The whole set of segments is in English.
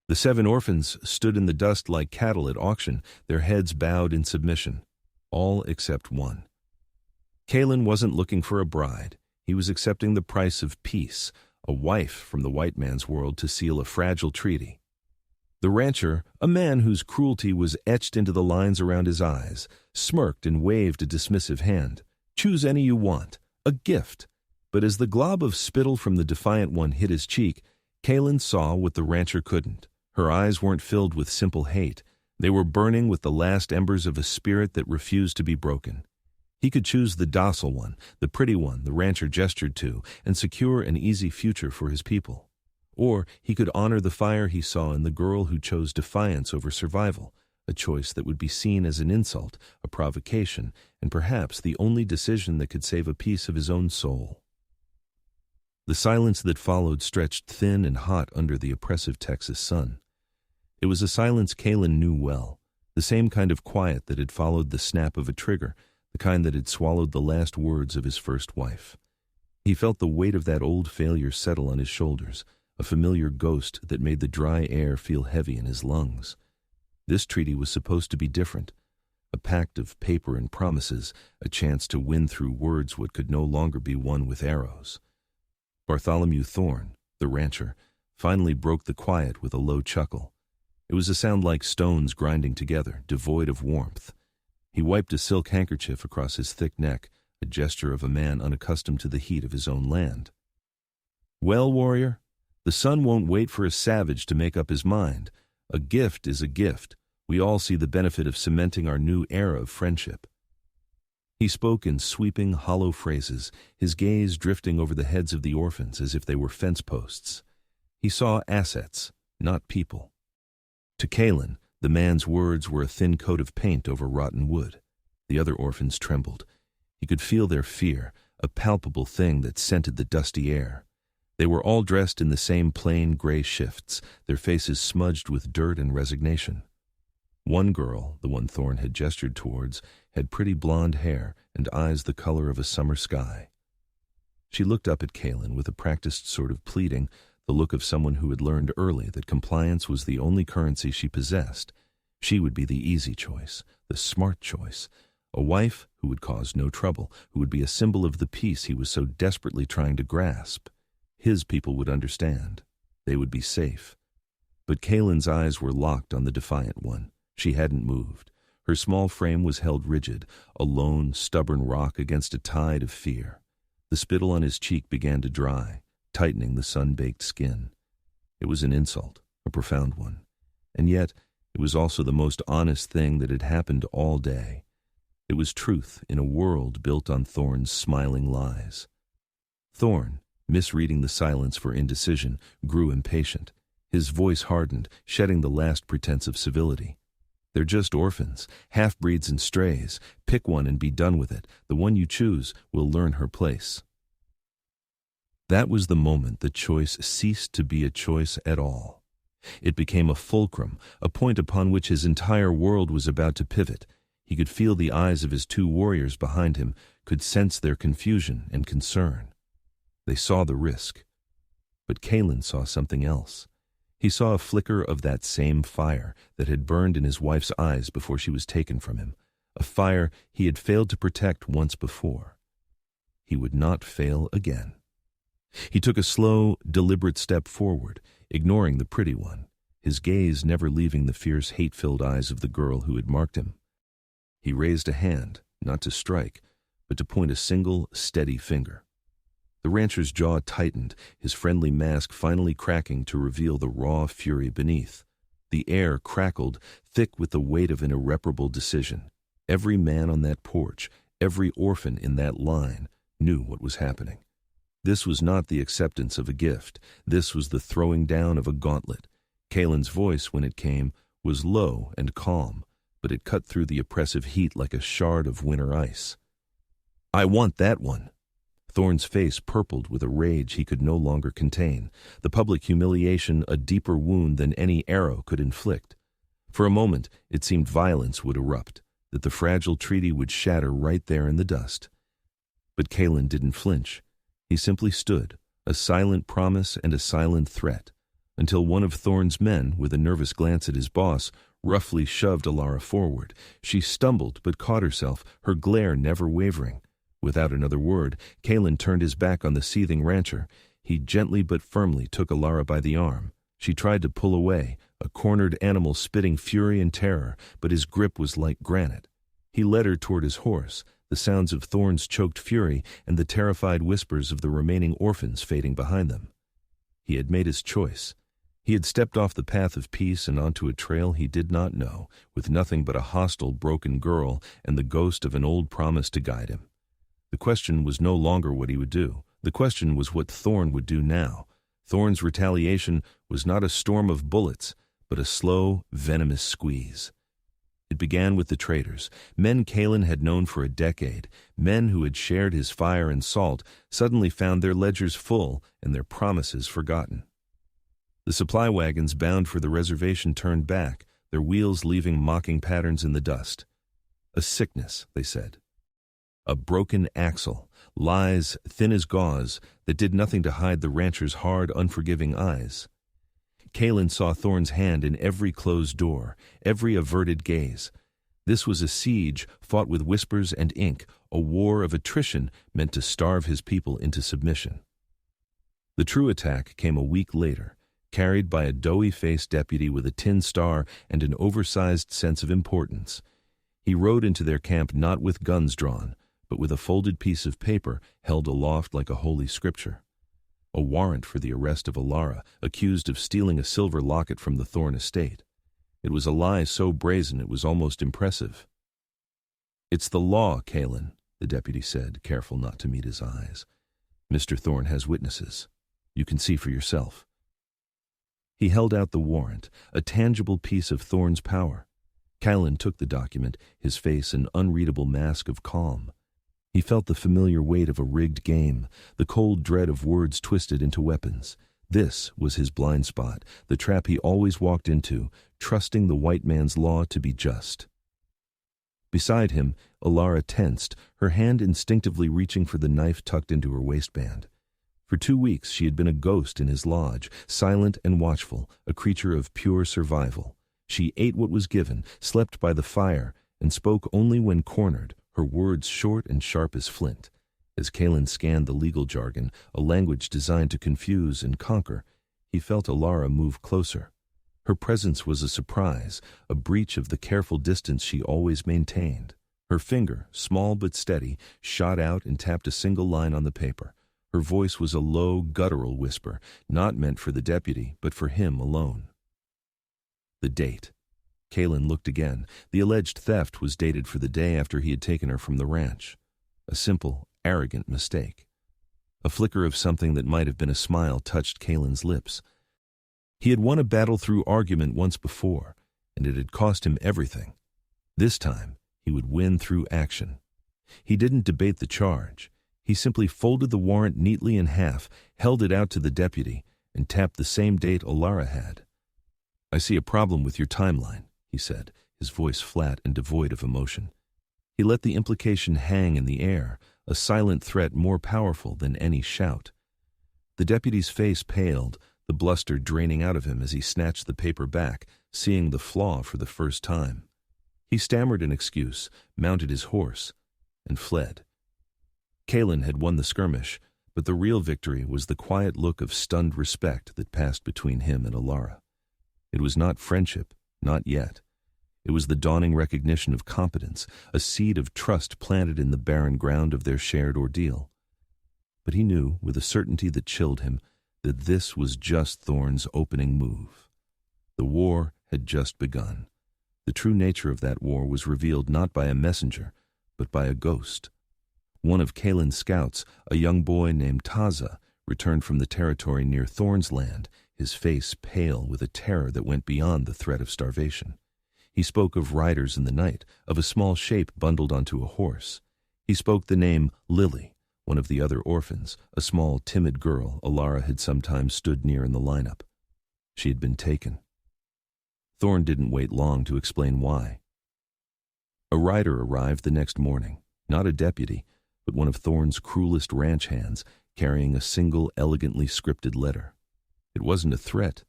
The 7 orphans stood in the dust like cattle at auction, their heads bowed in submission, all except one. Kalen wasn't looking for a bride. He was accepting the price of peace, a wife from the white man's world to seal a fragile treaty. The rancher, a man whose cruelty was etched into the lines around his eyes, smirked and waved a dismissive hand. "Choose any you want. A gift." But as the glob of spittle from the defiant one hit his cheek, Kalen saw what the rancher couldn't. Her eyes weren't filled with simple hate. They were burning with the last embers of a spirit that refused to be broken. He could choose the docile one, the pretty one the rancher gestured to, and secure an easy future for his people. Or he could honor the fire he saw in the girl who chose defiance over survival, a choice that would be seen as an insult, a provocation, and perhaps the only decision that could save a piece of his own soul. The silence that followed stretched thin and hot under the oppressive Texas sun. It was a silence Kalen knew well, the same kind of quiet that had followed the snap of a trigger, the kind that had swallowed the last words of his first wife. He felt the weight of that old failure settle on his shoulders, a familiar ghost that made the dry air feel heavy in his lungs. This treaty was supposed to be different, a pact of paper and promises, a chance to win through words what could no longer be won with arrows. Bartholomew Thorne, the rancher, finally broke the quiet with a low chuckle. It was a sound like stones grinding together, devoid of warmth. He wiped a silk handkerchief across his thick neck, a gesture of a man unaccustomed to the heat of his own land. "Well, warrior, the sun won't wait for a savage to make up his mind. A gift is a gift. We all see the benefit of cementing our new era of friendship." He spoke in sweeping, hollow phrases, his gaze drifting over the heads of the orphans as if they were fence posts. He saw assets, not people. To Kalen, the man's words were a thin coat of paint over rotten wood. The other orphans trembled. He could feel their fear, a palpable thing that scented the dusty air. They were all dressed in the same plain gray shifts, their faces smudged with dirt and resignation. One girl, the one Thorne had gestured towards, had pretty blonde hair and eyes the color of a summer sky. She looked up at Kalen with a practiced sort of pleading, the look of someone who had learned early that compliance was the only currency she possessed. She would be the easy choice, the smart choice, a wife who would cause no trouble, who would be a symbol of the peace he was so desperately trying to grasp. His people would understand. They would be safe. But Kalen's eyes were locked on the defiant one. She hadn't moved. Her small frame was held rigid, a lone, stubborn rock against a tide of fear. The spittle on his cheek began to dry, tightening the sun-baked skin. It was an insult, a profound one. And yet, it was also the most honest thing that had happened all day. It was truth in a world built on Thorne's smiling lies. Thorne, misreading the silence for indecision, grew impatient. His voice hardened, shedding the last pretense of civility. "They're just orphans, half-breeds and strays. Pick one and be done with it. The one you choose will learn her place." That was the moment the choice ceased to be a choice at all. It became a fulcrum, a point upon which his entire world was about to pivot. He could feel the eyes of his 2 warriors behind him, could sense their confusion and concern. They saw the risk. But Kalen saw something else. He saw a flicker of that same fire that had burned in his wife's eyes before she was taken from him, a fire he had failed to protect once before. He would not fail again. He took a slow, deliberate step forward, ignoring the pretty one, his gaze never leaving the fierce, hate-filled eyes of the girl who had marked him. He raised a hand, not to strike, but to point a single, steady finger. The rancher's jaw tightened, his friendly mask finally cracking to reveal the raw fury beneath. The air crackled, thick with the weight of an irreparable decision. Every man on that porch, every orphan in that line, knew what was happening. This was not the acceptance of a gift. This was the throwing down of a gauntlet. Kalen's voice, when it came, was low and calm, but it cut through the oppressive heat like a shard of winter ice. "I want that one." Thorne's face purpled with a rage he could no longer contain, the public humiliation a deeper wound than any arrow could inflict. For a moment, it seemed violence would erupt, that the fragile treaty would shatter right there in the dust. But Kalen didn't flinch. He simply stood, a silent promise and a silent threat, until one of Thorne's men, with a nervous glance at his boss, roughly shoved Alara forward. She stumbled but caught herself, her glare never wavering. Without another word, Kalen turned his back on the seething rancher. He gently but firmly took Alara by the arm. She tried to pull away, a cornered animal spitting fury and terror, but his grip was like granite. He led her toward his horse, the sounds of Thorne's choked fury and the terrified whispers of the remaining orphans fading behind them. He had made his choice. He had stepped off the path of peace and onto a trail he did not know, with nothing but a hostile, broken girl and the ghost of an old promise to guide him. The question was no longer what he would do. The question was what Thorne would do now. Thorne's retaliation was not a storm of bullets, but a slow, venomous squeeze. It began with the traitors, men Kalen had known for a decade, men who had shared his fire and salt, suddenly found their ledgers full and their promises forgotten. The supply wagons bound for the reservation turned back, their wheels leaving mocking patterns in the dust. A sickness, they said. A broken axle, lies thin as gauze that did nothing to hide the rancher's hard, unforgiving eyes. Kalen saw Thorne's hand in every closed door, every averted gaze. This was a siege fought with whispers and ink, a war of attrition meant to starve his people into submission. The true attack came a week later, carried by a doughy-faced deputy with a tin star and an oversized sense of importance. He rode into their camp not with guns drawn, but with a folded piece of paper held aloft like a holy scripture. A warrant for the arrest of Alara, accused of stealing a silver locket from the Thorne estate. It was a lie so brazen it was almost impressive. "It's the law, Kalen," the deputy said, careful not to meet his eyes. "Mr. Thorne has witnesses. You can see for yourself." He held out the warrant, a tangible piece of Thorne's power. Kalen took the document, his face an unreadable mask of calm. He felt the familiar weight of a rigged game, the cold dread of words twisted into weapons. This was his blind spot, the trap he always walked into, trusting the white man's law to be just. Beside him, Alara tensed, her hand instinctively reaching for the knife tucked into her waistband. For 2 weeks she had been a ghost in his lodge, silent and watchful, a creature of pure survival. She ate what was given, slept by the fire, and spoke only when cornered, her words short and sharp as flint. As Kalen scanned the legal jargon, a language designed to confuse and conquer, he felt Alara move closer. Her presence was a surprise, a breach of the careful distance she always maintained. Her finger, small but steady, shot out and tapped a single line on the paper. Her voice was a low, guttural whisper, not meant for the deputy, but for him alone. The date. Kalen looked again. The alleged theft was dated for the day after he had taken her from the ranch. A simple, arrogant mistake. A flicker of something that might have been a smile touched Kalen's lips. He had won a battle through argument once before, and it had cost him everything. This time, he would win through action. He didn't debate the charge. He simply folded the warrant neatly in half, held it out to the deputy, and tapped the same date Alara had. "I see a problem with your timeline," he said, his voice flat and devoid of emotion. He let the implication hang in the air, a silent threat more powerful than any shout. The deputy's face paled, the bluster draining out of him as he snatched the paper back, seeing the flaw for the first time. He stammered an excuse, mounted his horse, and fled. Kalen had won the skirmish, but the real victory was the quiet look of stunned respect that passed between him and Alara. It was not friendship, not yet. It was the dawning recognition of competence, a seed of trust planted in the barren ground of their shared ordeal. But he knew, with a certainty that chilled him, that this was just Thorne's opening move. The war had just begun. The true nature of that war was revealed not by a messenger, but by a ghost. One of Kalen's scouts, a young boy named Taza, returned from the territory near Thorne's land, his face pale with a terror that went beyond the threat of starvation. He spoke of riders in the night, of a small shape bundled onto a horse. He spoke the name Lily, one of the other orphans, a small, timid girl Alara had sometimes stood near in the lineup. She had been taken. Thorne didn't wait long to explain why. A rider arrived the next morning, not a deputy, but one of Thorne's cruelest ranch hands, carrying a single, elegantly scripted letter. It wasn't a threat,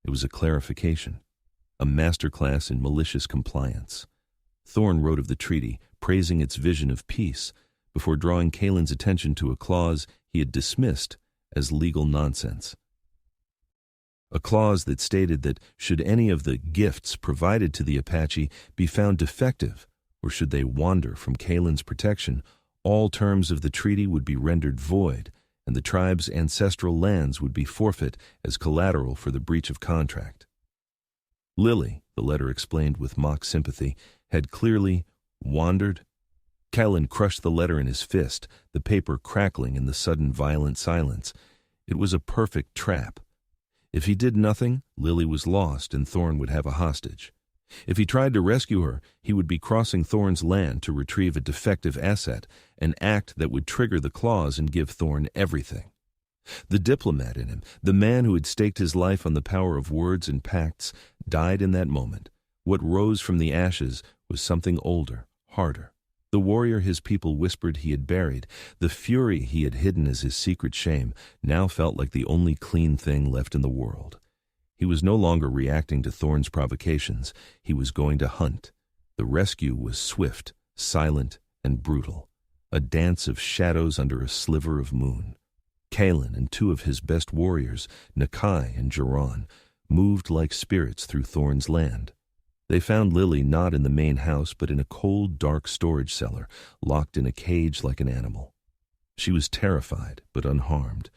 It was a clarification, a masterclass in malicious compliance. Thorn wrote of the treaty, praising its vision of peace, before drawing Kalen's attention to a clause he had dismissed as legal nonsense. A clause that stated that should any of the gifts provided to the Apache be found defective, or should they wander from Kalen's protection, all terms of the treaty would be rendered void, and the tribe's ancestral lands would be forfeit as collateral for the breach of contract. Lily, the letter explained with mock sympathy, had clearly wandered. Kalen crushed the letter in his fist, the paper crackling in the sudden violent silence. It was a perfect trap. If he did nothing, Lily was lost and Thorn would have a hostage. If he tried to rescue her, he would be crossing Thorn's land to retrieve a defective asset, an act that would trigger the clause and give Thorn everything. The diplomat in him, the man who had staked his life on the power of words and pacts, died in that moment. What rose from the ashes was something older, harder. The warrior his people whispered he had buried, the fury he had hidden as his secret shame, now felt like the only clean thing left in the world. He was no longer reacting to Thorn's provocations. He was going to hunt. The rescue was swift, silent, and brutal, a dance of shadows under a sliver of moon. Kalen and two of his best warriors, Nakai and Jaron, moved like spirits through Thorn's land. They found Lily not in the main house but in a cold, dark storage cellar, locked in a cage like an animal. She was terrified but unharmed.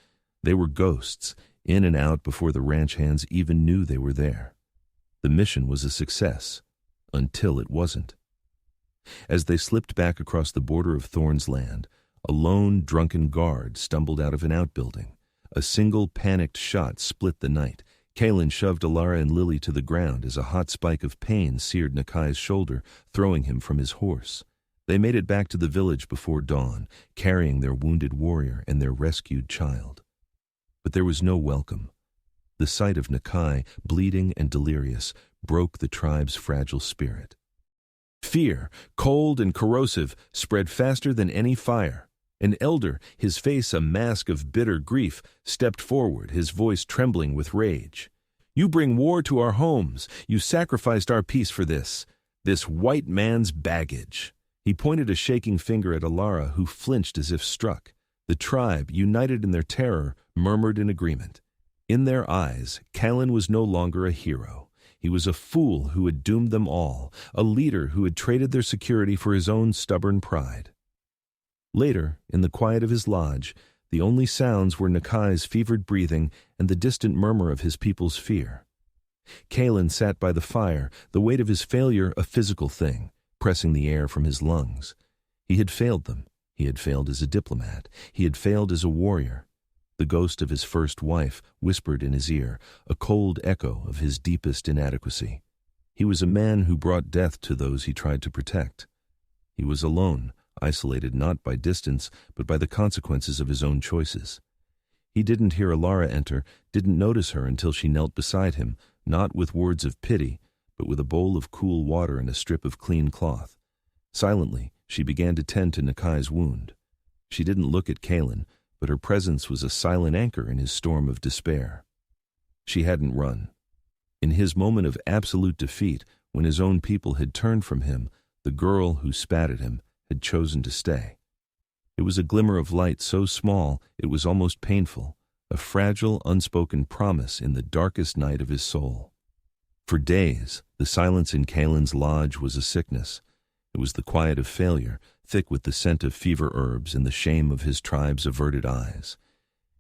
They were ghosts, in and out before the ranch hands even knew they were there. The mission was a success, until it wasn't. As they slipped back across the border of Thorn's land, a lone, drunken guard stumbled out of an outbuilding. A single, panicked shot split the night. Kalen shoved Alara and Lily to the ground as a hot spike of pain seared Nakai's shoulder, throwing him from his horse. They made it back to the village before dawn, carrying their wounded warrior and their rescued child. But there was no welcome. The sight of Nakai, bleeding and delirious, broke the tribe's fragile spirit. Fear, cold and corrosive, spread faster than any fire. An elder, his face a mask of bitter grief, stepped forward, his voice trembling with rage. "You bring war to our homes. You sacrificed our peace for this white man's baggage." He pointed a shaking finger at Alara, who flinched as if struck. The tribe, united in their terror, murmured in agreement. In their eyes, Kalen was no longer a hero. He was a fool who had doomed them all, a leader who had traded their security for his own stubborn pride. Later, in the quiet of his lodge, the only sounds were Nakai's fevered breathing and the distant murmur of his people's fear. Kalen sat by the fire, the weight of his failure a physical thing, pressing the air from his lungs. He had failed them. He had failed as a diplomat. He had failed as a warrior. The ghost of his first wife whispered in his ear, a cold echo of his deepest inadequacy. He was a man who brought death to those he tried to protect. He was alone, isolated not by distance, but by the consequences of his own choices. He didn't hear Alara enter, didn't notice her until she knelt beside him, not with words of pity, but with a bowl of cool water and a strip of clean cloth. Silently, she began to tend to Nakai's wound. She didn't look at Kalen, but her presence was a silent anchor in his storm of despair. She hadn't run. In his moment of absolute defeat, when his own people had turned from him, the girl who spat at him had chosen to stay. It was a glimmer of light so small it was almost painful, a fragile, unspoken promise in the darkest night of his soul. For days, the silence in Kalen's lodge was a sickness. It was the quiet of failure, thick with the scent of fever herbs and the shame of his tribe's averted eyes.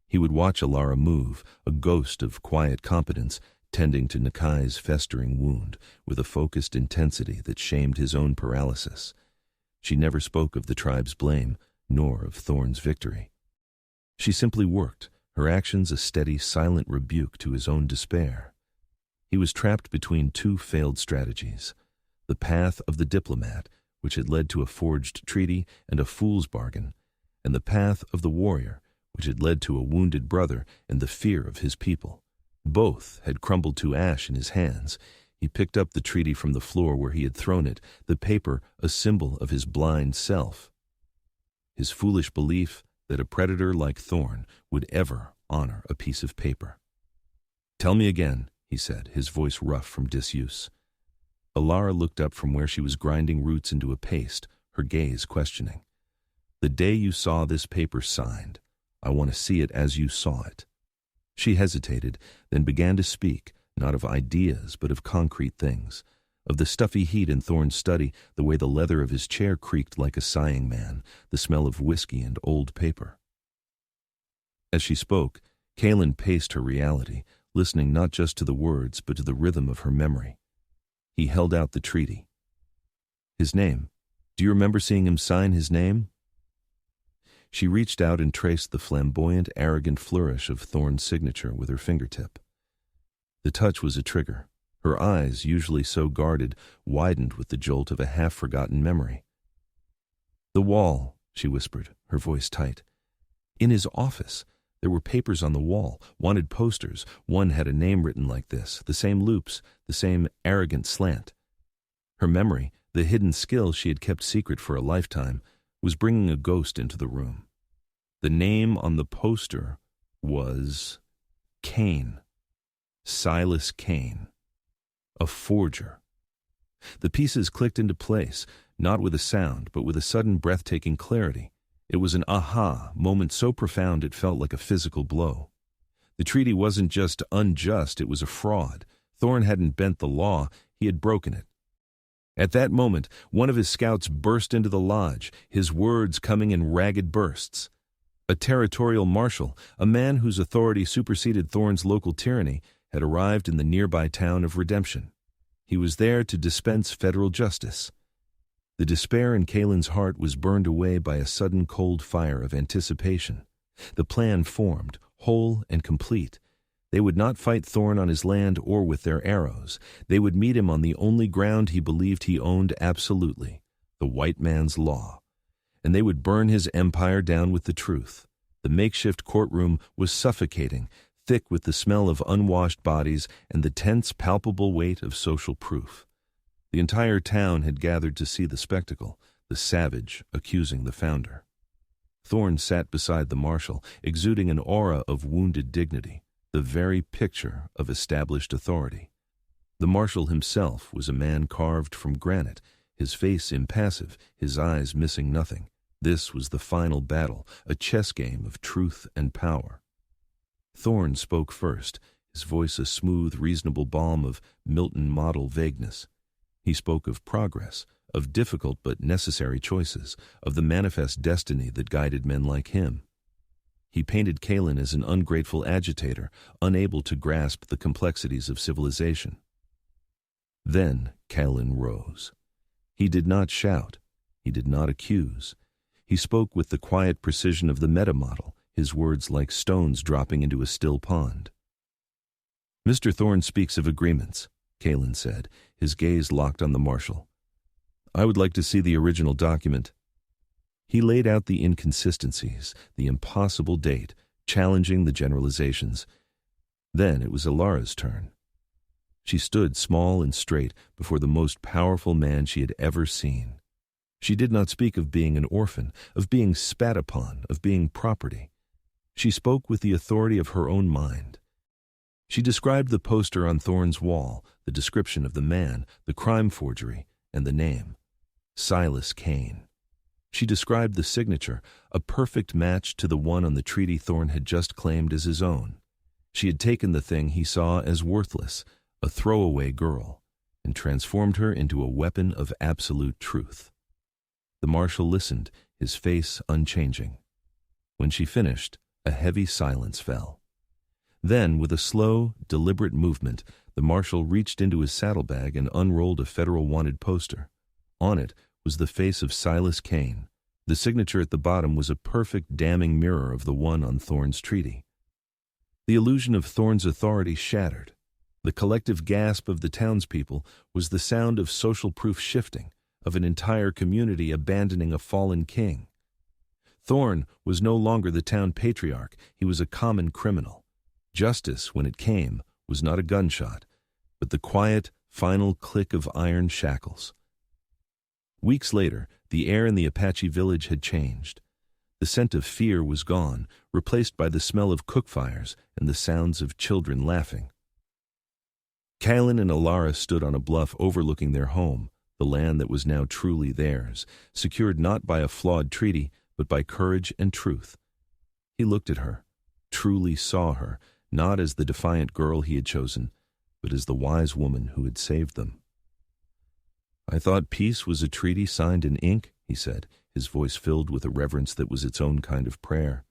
He would watch Alara move, a ghost of quiet competence, tending to Nakai's festering wound, with a focused intensity that shamed his own paralysis. She never spoke of the tribe's blame, nor of Thorn's victory. She simply worked, her actions a steady, silent rebuke to his own despair. He was trapped between two failed strategies: the path of the diplomat, which had led to a forged treaty and a fool's bargain, and the path of the warrior, which had led to a wounded brother and the fear of his people. Both had crumbled to ash in his hands. He picked up the treaty from the floor where he had thrown it, the paper a symbol of his blind self. His foolish belief that a predator like Thorn would ever honor a piece of paper. "Tell me again," he said, his voice rough from disuse. Alara looked up from where she was grinding roots into a paste, her gaze questioning. The day you saw this paper signed, I want to see it as you saw it. She hesitated, then began to speak, not of ideas, but of concrete things, of the stuffy heat in Thorne's study, the way the leather of his chair creaked like a sighing man, the smell of whiskey and old paper. As she spoke, Kaelin paced her reality, listening not just to the words, but to the rhythm of her memory. He held out the treaty. His name. Do you remember seeing him sign his name? She reached out and traced the flamboyant, arrogant flourish of Thorne's signature with her fingertip. The touch was a trigger. Her eyes, usually so guarded, widened with the jolt of a half-forgotten memory. The wall, she whispered, her voice tight. In his office, there were papers on the wall, wanted posters. One had a name written like this, the same loops, the same arrogant slant. Her memory, the hidden skill she had kept secret for a lifetime, was bringing a ghost into the room. The name on the poster was Kane. Silas Kane. A forger. The pieces clicked into place, not with a sound, but with a sudden breathtaking clarity. It was an aha moment so profound it felt like a physical blow. The treaty wasn't just unjust, it was a fraud. Thorne hadn't bent the law, he had broken it. At that moment, one of his scouts burst into the lodge, his words coming in ragged bursts. A territorial marshal, a man whose authority superseded Thorne's local tyranny, had arrived in the nearby town of Redemption. He was there to dispense federal justice. The despair in Kaelin's heart was burned away by a sudden cold fire of anticipation. The plan formed, whole and complete. They would not fight Thorne on his land or with their arrows. They would meet him on the only ground he believed he owned absolutely, the white man's law. And they would burn his empire down with the truth. The makeshift courtroom was suffocating, thick with the smell of unwashed bodies and the tense, palpable weight of social proof. The entire town had gathered to see the spectacle, the savage accusing the founder. Thorne sat beside the marshal, exuding an aura of wounded dignity, the very picture of established authority. The marshal himself was a man carved from granite, his face impassive, his eyes missing nothing. This was the final battle, a chess game of truth and power. Thorne spoke first, his voice a smooth, reasonable balm of Milton model vagueness. He spoke of progress, of difficult but necessary choices, of the manifest destiny that guided men like him. He painted Kaelin as an ungrateful agitator, unable to grasp the complexities of civilization. Then Kaelin rose. He did not shout. He did not accuse. He spoke with the quiet precision of the meta-model, his words like stones dropping into a still pond. Mr. Thorne speaks of agreements, Kaelin said, his gaze locked on the marshal. I would like to see the original document. He laid out the inconsistencies, the impossible date, challenging the generalizations. Then it was Alara's turn. She stood small and straight before the most powerful man she had ever seen. She did not speak of being an orphan, of being spat upon, of being property. She spoke with the authority of her own mind. She described the poster on Thorne's wall, the description of the man, the crime forgery, and the name. Silas Kane. She described the signature, a perfect match to the one on the treaty Thorne had just claimed as his own. She had taken the thing he saw as worthless, a throwaway girl, and transformed her into a weapon of absolute truth. The marshal listened, his face unchanging. When she finished, a heavy silence fell. Then, with a slow, deliberate movement, the marshal reached into his saddlebag and unrolled a federal wanted poster. On it was the face of Silas Kane. The signature at the bottom was a perfect damning mirror of the one on Thorne's treaty. The illusion of Thorne's authority shattered. The collective gasp of the townspeople was the sound of social proof shifting, of an entire community abandoning a fallen king. Thorne was no longer the town patriarch, he was a common criminal. Justice, when it came, was not a gunshot, but the quiet, final click of iron shackles. Weeks later, the air in the Apache village had changed. The scent of fear was gone, replaced by the smell of cook fires and the sounds of children laughing. Kaelin and Alara stood on a bluff overlooking their home, the land that was now truly theirs, secured not by a flawed treaty, but by courage and truth. He looked at her, truly saw her, not as the defiant girl he had chosen, but as the wise woman who had saved them. "I thought peace was a treaty signed in ink," he said, his voice filled with a reverence that was its own kind of prayer.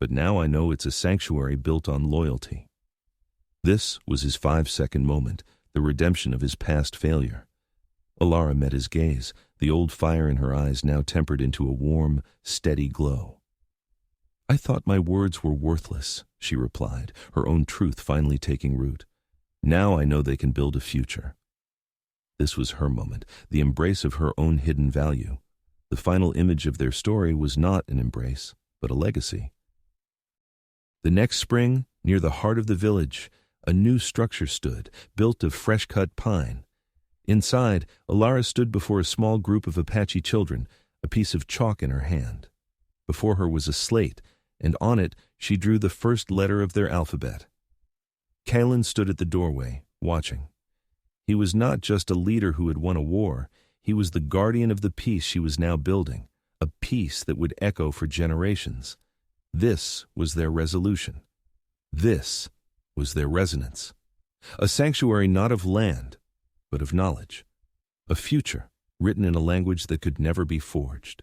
"But now I know it's a sanctuary built on loyalty." This was his 5-second moment, the redemption of his past failure. Alara met his gaze, the old fire in her eyes now tempered into a warm, steady glow. "I thought my words were worthless," she replied, her own truth finally taking root. "Now I know they can build a future." This was her moment, the embrace of her own hidden value. The final image of their story was not an embrace, but a legacy. The next spring, near the heart of the village, a new structure stood, built of fresh-cut pine. Inside, Alara stood before a small group of Apache children, a piece of chalk in her hand. Before her was a slate, and on it she drew the first letter of their alphabet. Kaelin stood at the doorway, watching. He was not just a leader who had won a war, he was the guardian of the peace she was now building, a peace that would echo for generations. This was their resolution. This was their resonance. A sanctuary not of land, but of knowledge. A future written in a language that could never be forged.